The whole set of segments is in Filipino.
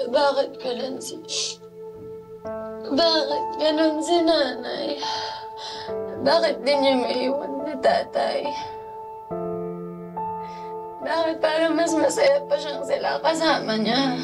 Bakit ganun Bakit ganun si nanay? Bakit di niya maiwan ni tatay? Bakit parang mas masaya pa siyang sila kasama niya?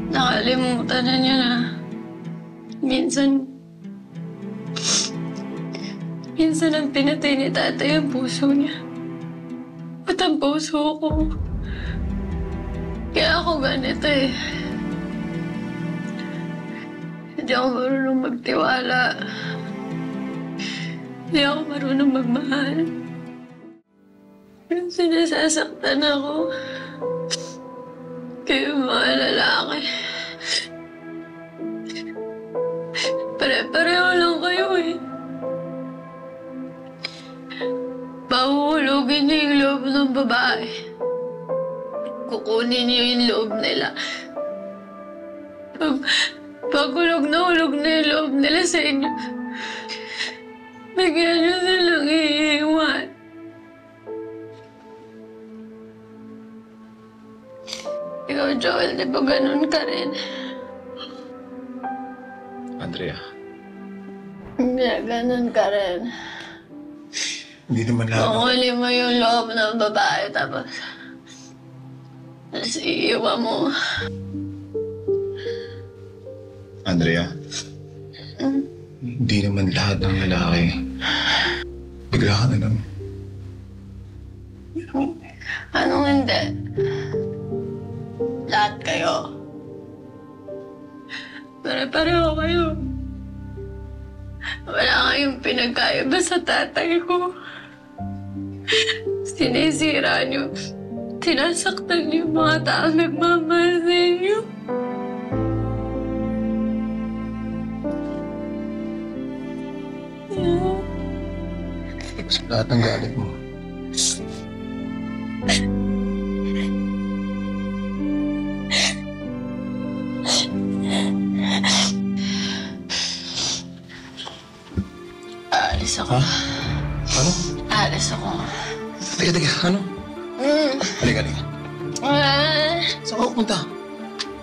Nakalimutan na niya na minsan ang pinatay ni tatay ang puso niya. At ang puso ko. Kaya ako ganito eh. Hindi ako marunong magtiwala. Hindi ako marunong magmahal. Sinasasaktan ako. Kaya mga lalaki. Pare-pareho lang kayo eh. Pahuhulugin niyo yung loob ng babae. Kukunin niyo yung loob nila. Pag hulog na yung loob nila sa inyo, bigyan niyo silang iiwan. Ikaw, Joel, di ba ganun ka rin? Andrea. Hindi, ganun ka rin. Hindi naman lahat. Panguli mo yung loob ng babae, tapos iiwan mo. Andrea, hindi naman lahat ng lalaki. Bigla ka na lang. Anong hindi? Lahat kayo. Pare-pareho kayo. Wala kayong pinagkaiba sa tatay ko. Sinisira niyo. Sinasaktan niyo yung mga taong nagmamahal sa inyo. Sa lahat ng galit mo. Aalis ako. Ha? Ano? Aalis ako. Teka. Ano? Halika. Saan ka pupunta?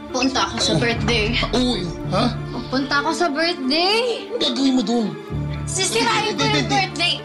Punta ako sa birthday. Uy, ha? Punta ako sa birthday. Ano gagawin mo doon? Sisirain ko yung birthday.